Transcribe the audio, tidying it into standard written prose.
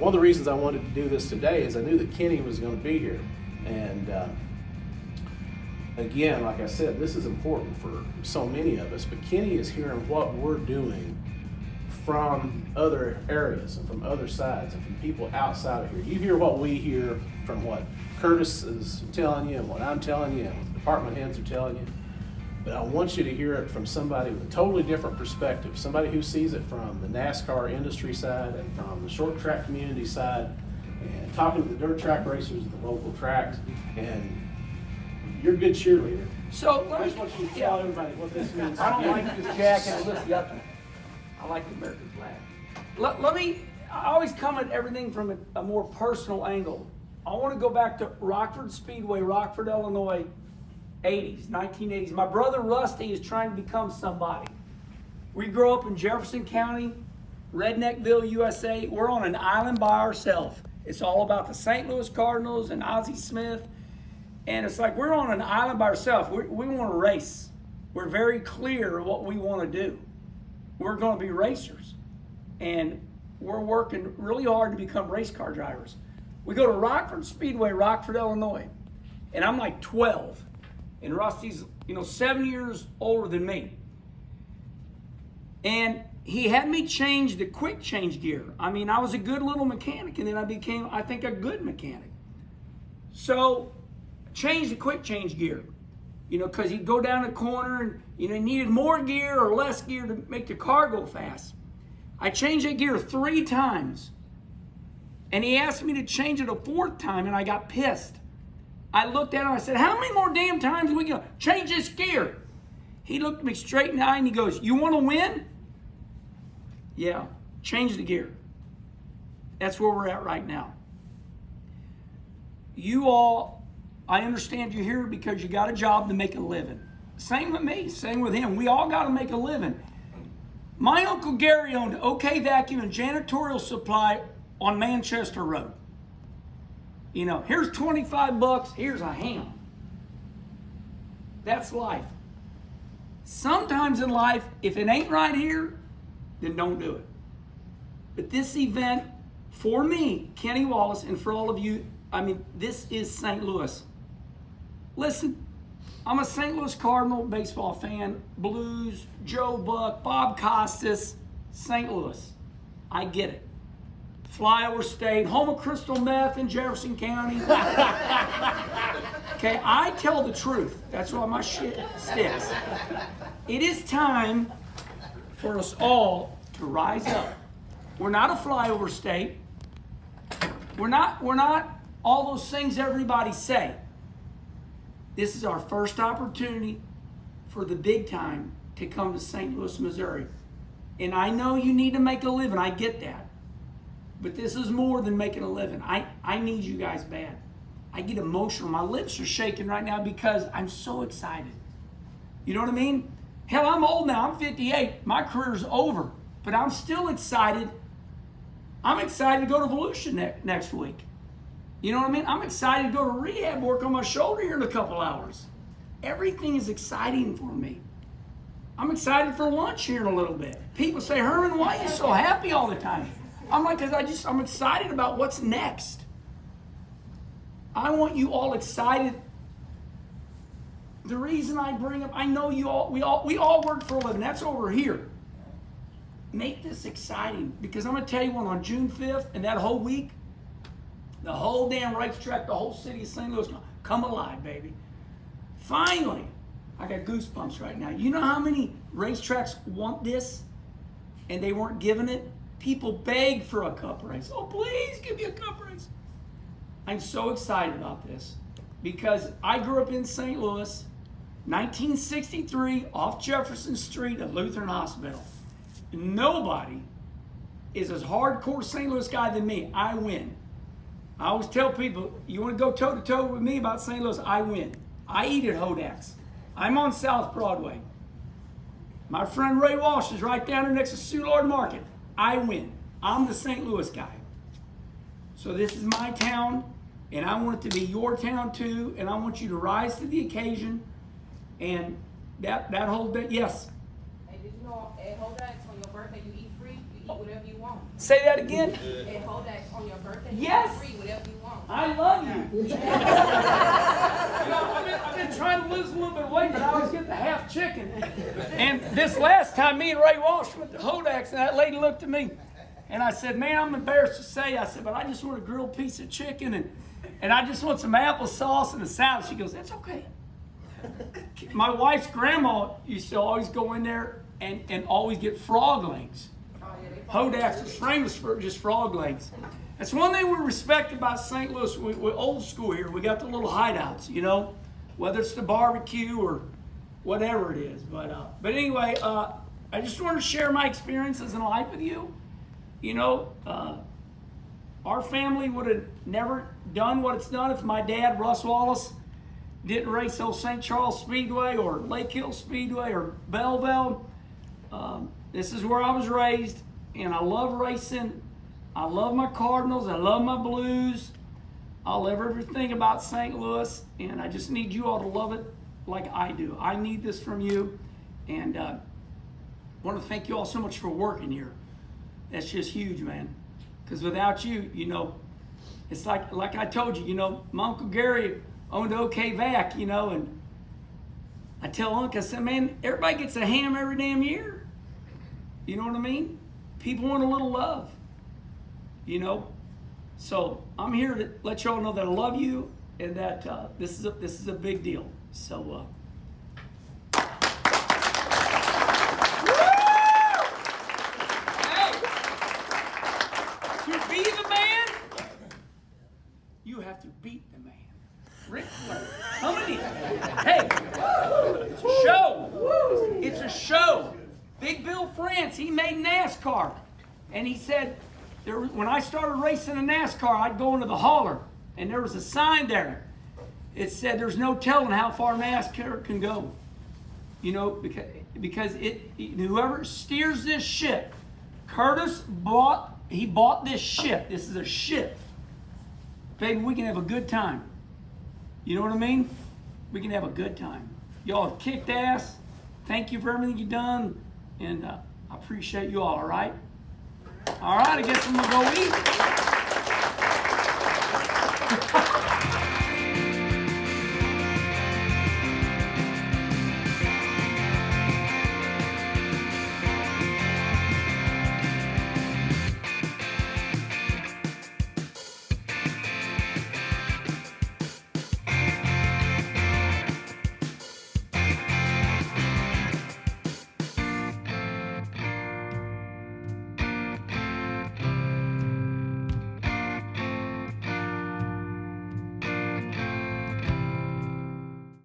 one of the reasons I wanted to do this today is I knew that Kenny was going to be here. And again, like I said, this is important for so many of us, but Kenny is hearing what we're doing from other areas and from other sides and from people outside of here. You hear what we hear from what Curtis is telling you and what I'm telling you and what the department heads are telling you. But I want you to hear it from somebody with a totally different perspective, somebody who sees it from the NASCAR industry side and from the short track community side, and talking to the dirt track racers at the local tracks. And you're a good cheerleader. So I just want you to tell everybody what this means. I don't like this jacket. Listen, I like the American flag. I always come at everything from a more personal angle. I want to go back to Rockford Speedway, Rockford, Illinois, 1980s. My brother Rusty is trying to become somebody. We grew up in Jefferson County, Redneckville, USA. We're on an island by ourselves. It's all about the St. Louis Cardinals and Ozzie Smith. And it's like we're on an island by ourselves. We want to race. We're very clear of what we want to do. We're going to be racers. And we're working really hard to become race car drivers. We go to Rockford Speedway, Rockford, Illinois. And I'm like 12. And Rusty's, 7 years older than me. And he had me change the quick change gear. I mean, I was a good little mechanic, and then I became, I think, a good mechanic. So, changed the quick change gear. Because he'd go down the corner and, he needed more gear or less gear to make the car go fast. I changed that gear 3 times. And he asked me to change it a 4th time, and I got pissed. I looked at him, I said, how many more damn times are we going to change this gear? He looked me straight in the eye and he goes, you want to win? Yeah, change the gear. That's where we're at right now. You all, I understand you're here because you got a job to make a living. Same with me, same with him. We all got to make a living. My Uncle Gary owned OK Vacuum and Janitorial Supply on Manchester Road. Here's $25, here's a ham. That's life. Sometimes in life, if it ain't right here, then don't do it. But this event, for me, Kenny Wallace, and for all of you, this is St. Louis. Listen, I'm a St. Louis Cardinal baseball fan, Blues, Joe Buck, Bob Costas, St. Louis. I get it. Flyover State, home of crystal meth in Jefferson County. Okay, I tell the truth. That's why my shit sticks. It is time for us all to rise up. We're not a flyover state. We're not all those things everybody say. This is our first opportunity for the big time to come to St. Louis, Missouri. And I know you need to make a living. I get that. But this is more than making a living. I need you guys bad. I get emotional. My lips are shaking right now because I'm so excited. You know what I mean? Hell, I'm old now. I'm 58. My career's over. But I'm still excited. I'm excited to go to Volusia next week. You know what I mean? I'm excited to go to rehab, work on my shoulder here in a couple hours. Everything is exciting for me. I'm excited for lunch here in a little bit. People say, Herman, why are you so happy all the time? I'm like, because I'm excited about what's next. I want you all excited. The reason I bring up, I know you all, we all work for a living. That's over here. Make this exciting, because I'm going to tell you what, on June 5th and that whole week, the whole damn racetrack, the whole city of St. Louis, come alive, baby. Finally, I got goosebumps right now. You know how many racetracks want this and they weren't given it? People beg for a cup race. Oh, please give me a cup race. I'm so excited about this because I grew up in St. Louis, 1963, off Jefferson Street at Lutheran Hospital. Nobody is as hardcore St. Louis guy than me. I win. I always tell people, you want to go toe-to-toe with me about St. Louis, I win. I eat at Hodak's. I'm on South Broadway. My friend Ray Walsh is right down there next to Soulard Market. I win. I'm the St. Louis guy. So this is my town, and I want it to be your town too, and I want you to rise to the occasion. And that whole day, yes? Hey, did you know at Hodak's on your birthday you eat free? You eat whatever you want. Say that again. And Hodak's on your birthday. Yes. Free whatever you want. I love you. I've been trying to lose a little bit of weight, but I always get the half chicken. And this last time, me and Ray Walsh went to Hodak's, and that lady looked at me, and I said, man, I'm embarrassed to say, I said, but I just want a grilled piece of chicken, and I just want some applesauce and a salad. She goes, that's okay. My wife's grandma used to always go in there and always get frog legs. Hodak's is famous for just frog legs. That's one thing we respect about St. Louis. We're old school here. We got the little hideouts, you know, whether it's the barbecue or whatever it is. But anyway, I just want to share my experiences in life with you. You know, our family would have never done what it's done if my dad, Russ Wallace, didn't race old St. Charles Speedway or Lake Hill Speedway or Belleville. This is where I was raised, and I love racing. I love my Cardinals. I love my Blues. I love everything about St. Louis, and I just need you all to love it like I do. I need this from you, and I want to thank you all so much for working here. That's just huge, man, because without you, you know, it's like I told you, you know, my Uncle Gary owned OK Vac, you know, and I tell Uncle, I said, man, everybody gets a ham every damn year. You know what I mean? People want a little love. You know, so I'm here to let y'all know that I love you and that this is a big deal. So, hey, to be the man, you have to beat the man. Ric Flair. How many? Hey, it's a show. It's a show. Big Bill France, he made NASCAR, and he said, when I started racing in NASCAR, I'd go into the hauler, and there was a sign there. It said, there's no telling how far NASCAR can go. You know, because whoever steers this ship, Curtis bought this ship. This is a ship. Baby, we can have a good time. You know what I mean? We can have a good time. Y'all have kicked ass. Thank you for everything you've done, and I appreciate you all right? All right, I guess I'm going to go eat.